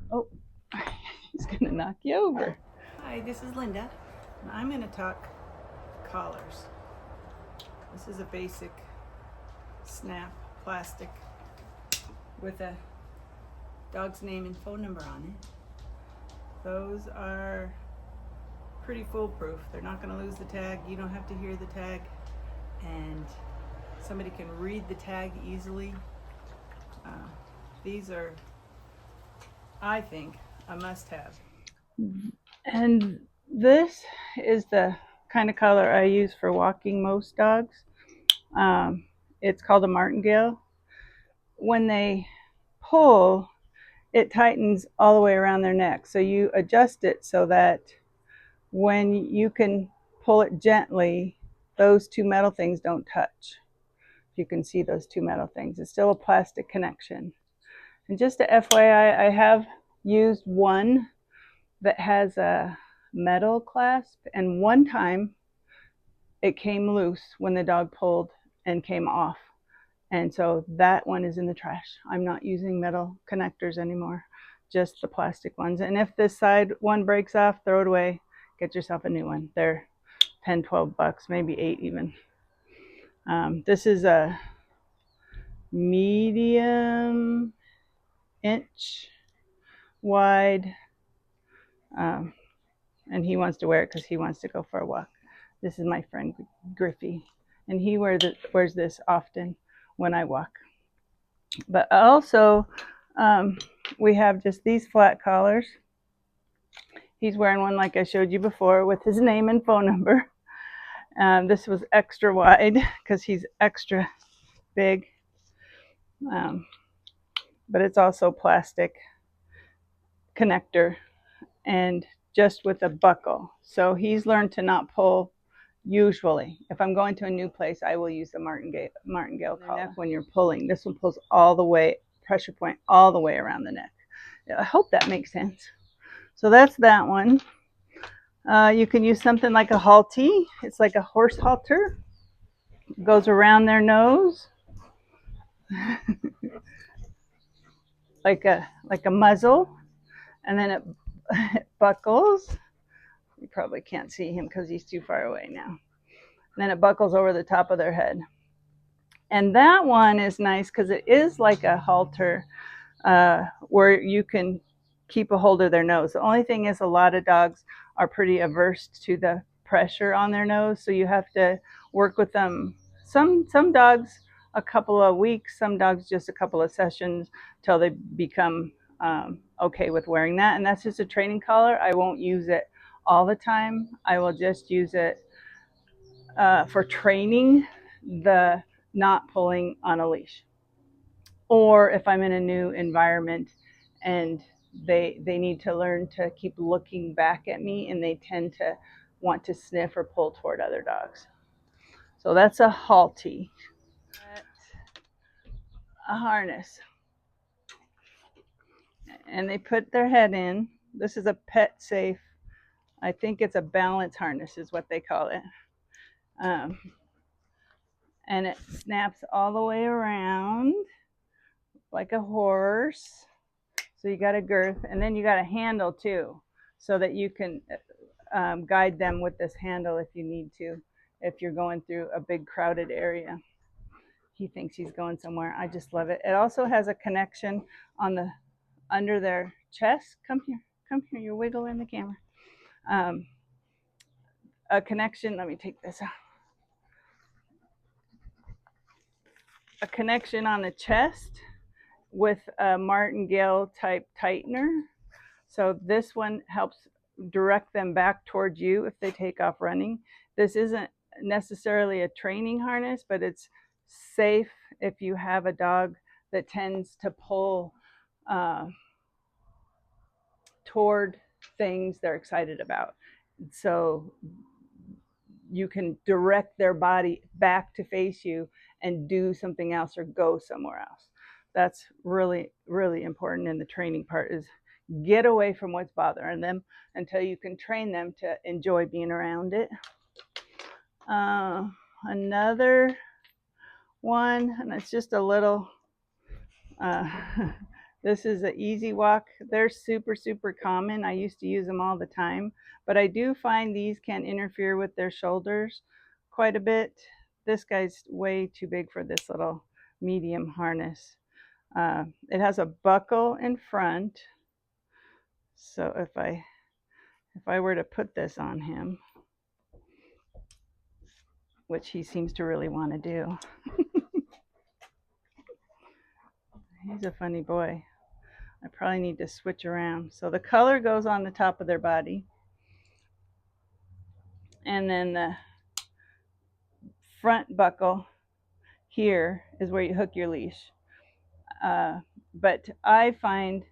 Oh, he's gonna knock you over. Hi, this is Linda, and I'm going to talk collars. This is a basic snap plastic with a dog's name and phone number on it. Those are pretty foolproof. They're not going to lose the tag. You don't have to hear the tag, and somebody can read the tag easily. These are, I think, a must-have. And this is the kind of collar I use for walking most dogs. It's called a martingale. When they pull, it tightens all the way around their neck. So you adjust it so that when you can pull it gently, those two metal things don't touch. You can see those two metal things. It's still a plastic connection. And just a FYI, I have used one that has a metal clasp, and one time it came loose when the dog pulled and came off. And so that one is in the trash. I'm not using metal connectors anymore, just the plastic ones. And if this side one breaks off, throw it away. Get yourself a new one. They're 10, 12 bucks, maybe 8 even. This is a medium inch wide, um, and he wants to wear it because he wants to go for a walk. This is my friend Griffey, and he wears this often when I walk. But also, we have just these flat collars. He's wearing one like I showed you before with his name and phone number. This was extra wide because he's extra big, um, but it's also plastic connector and just with a buckle. So he's learned to not pull. Usually, if I'm going to a new place, I will use the martingale collar. When you're pulling, this one pulls all the way, pressure point all the way around the neck. I hope that makes sense. So that's that one. You can use something like a halty. It's like a horse halter. It goes around their nose, like a muzzle, and then it buckles. You probably can't see him because he's too far away now. And then it buckles over the top of their head. And that one is nice because it is like a halter, where you can keep a hold of their nose. The only thing is, a lot of dogs are pretty averse to the pressure on their nose, so you have to work with them. Some dogs a couple of weeks, some dogs just a couple of sessions till they become okay with wearing that. And that's just a training collar. I won't use it all the time. I will just use it for training the not pulling on a leash, or if I'm in a new environment and they need to learn to keep looking back at me, and they tend to want to sniff or pull toward other dogs. So that's a halty. A harness, and they put their head in. This is a pet safe. I think it's a balance harness is what they call it. Um, and it snaps all the way around like a horse. So you got a girth, and then you got a handle too, so that you can guide them with this handle if you need to, if you're going through a big crowded area. He thinks he's going somewhere. I just love it. It also has a connection on the under their chest. Come here. You're wiggling the camera. Um, a connection. Let me take this out. A connection on the chest with a martingale type tightener. So this one helps direct them back towards you if they take off running. This isn't necessarily a training harness, but it's safe if you have a dog that tends to pull uh, toward things they're excited about. So you can direct their body back to face you and do something else or go somewhere else. That's really, really important in the training part, is get away from what's bothering them until you can train them to enjoy being around it. Another one, and it's just a little, uh, This is an easy walk. They're super, super common. I used to use them all the time, but I do find these can interfere with their shoulders quite a bit. This guy's way too big for this little medium harness. It has a buckle in front. So if I were to put this on him, which he seems to really want to do, he's a funny boy. I probably need to switch around. So the color goes on the top of their body. And then the front buckle here is where you hook your leash. But I find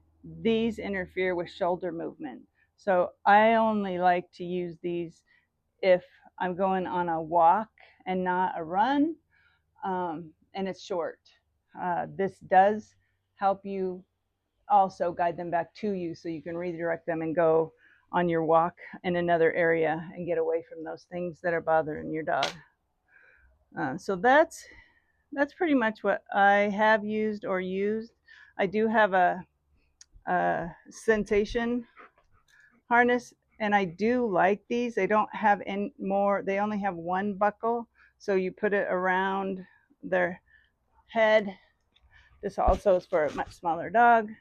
these interfere with shoulder movement. So I only like to use these if I'm going on a walk and not a run, and it's short. This does help you also guide them back to you so you can redirect them and go on your walk in another area and get away from those things that are bothering your dog. So that's pretty much what I have used or used. I do have a sensation harness, and I do like these. They don't have any more, they only have one buckle. So you put it around their head. This also is for a much smaller dog.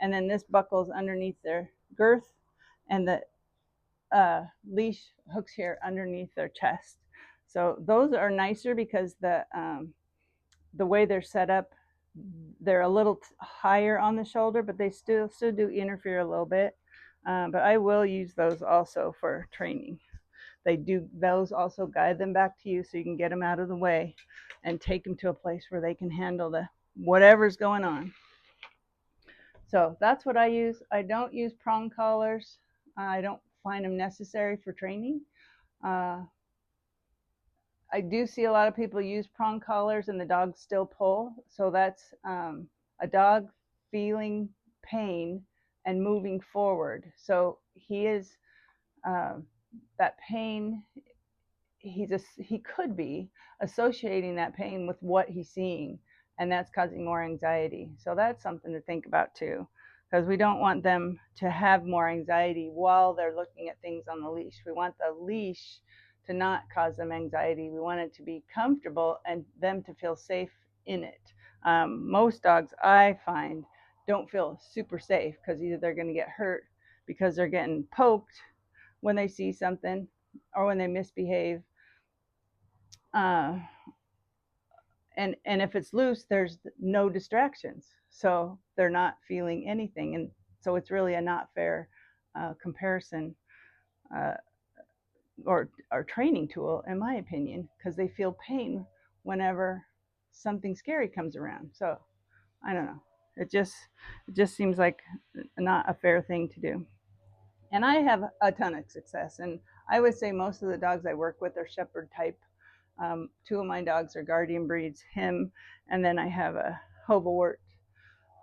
And then this buckles underneath their girth, and the leash hooks here underneath their chest. So those are nicer because the way they're set up, they're a little higher on the shoulder, but they still do interfere a little bit. But I will use those also for training. Those also guide them back to you so you can get them out of the way and take them to a place where they can handle the whatever's going on. So that's what I use. I don't use prong collars. I don't find them necessary for training. I do see a lot of people use prong collars and the dogs still pull. So that's a dog feeling pain and moving forward. So he is that pain. He could be associating that pain with what he's seeing, and that's causing more anxiety. So that's something to think about too, because we don't want them to have more anxiety while they're looking at things on the leash. We want the leash to not cause them anxiety. We want it to be comfortable and them to feel safe in it. Most dogs I find don't feel super safe because either they're going to get hurt because they're getting poked when they see something or when they misbehave. Uh, and if it's loose, there's no distractions, so they're not feeling anything, and so it's really a not fair comparison uh, or training tool, in my opinion, because they feel pain whenever something scary comes around. So I don't know. It just seems like not a fair thing to do. And I have a ton of success, and I would say most of the dogs I work with are shepherd type. Two of my dogs are guardian breeds, him, and then I have a Hovawart.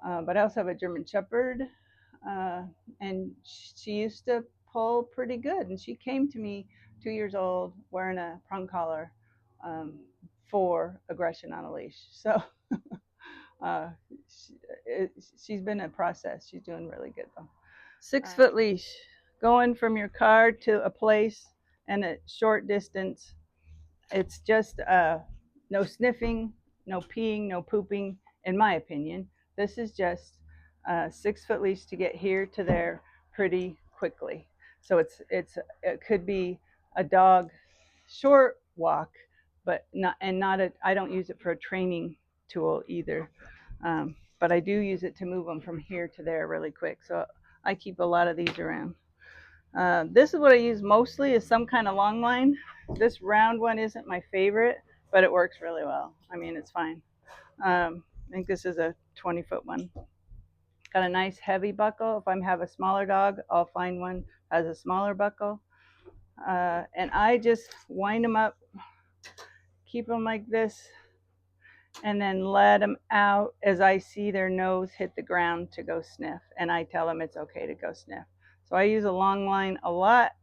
But I also have a German Shepherd, uh, and she used to pull pretty good. And she came to me 2 years old wearing a prong collar um, for aggression on a leash. So uh, she, she's been a process. She's doing really good though. 6 foot leash, going from your car to a place and a short distance. It's just no sniffing, no peeing, no pooping, in my opinion. This is just 6 foot leash to get here to there pretty quickly. So it could be a dog short walk, but I don't use it for a training tool either. But I do use it to move them from here to there really quick. So I keep a lot of these around. This is what I use mostly, is some kind of long line. This round one isn't my favorite, but it works really well. I mean, it's fine. I think this is a 20-foot one. Got a nice heavy buckle. If I have a smaller dog, I'll find one that has a smaller buckle. And I just wind them up, keep them like this, and then let them out as I see their nose hit the ground to go sniff. And I tell them it's okay to go sniff. So I use a long line a lot.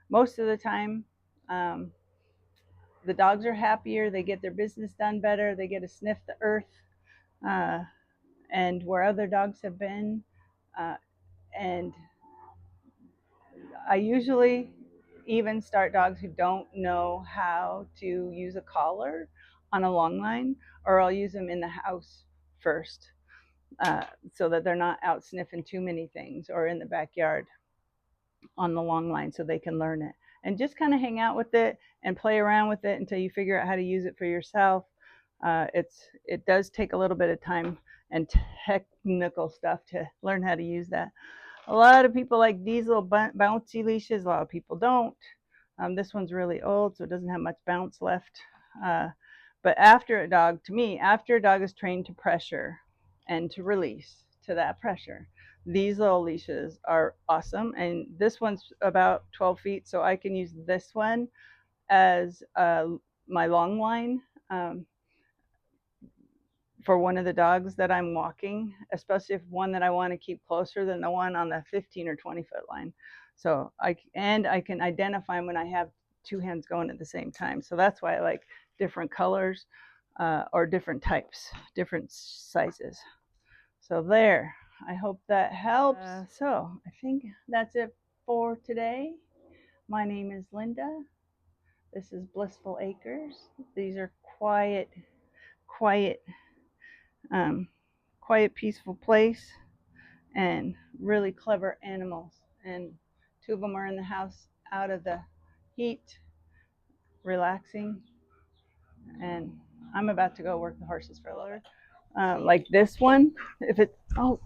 Most of the time, the dogs are happier. They get their business done better. They get to sniff the earth. Uh, and where other dogs have been. Uh, and I usually even start dogs who don't know how to use a collar on a long line, or I'll use them in the house first, so that they're not out sniffing too many things, or in the backyard on the long line, so they can learn it. And just kind of hang out with it and play around with it until you figure out how to use it for yourself. It does take a little bit of time and technical stuff to learn how to use that. A lot of people like these little bouncy leashes. A lot of people don't. This one's really old, so it doesn't have much bounce left. Uh, but after a dog, to me, after a dog is trained to pressure and to release to that pressure, these little leashes are awesome. And this one's about 12 feet, so I can use this one as my long line. For one of the dogs that I'm walking, especially if one that I want to keep closer than the one on the 15 or 20-foot line. So I can identify them when I have two hands going at the same time. So that's why I like different colors, or different types, different sizes. So there, I hope that helps. So I think that's it for today. My name is Linda. This is Blissful Acres. These are quiet, um, peaceful place, and really clever animals. And two of them are in the house out of the heat, relaxing. And I'm about to go work the horses for a little bit. Like this one, if it, oh,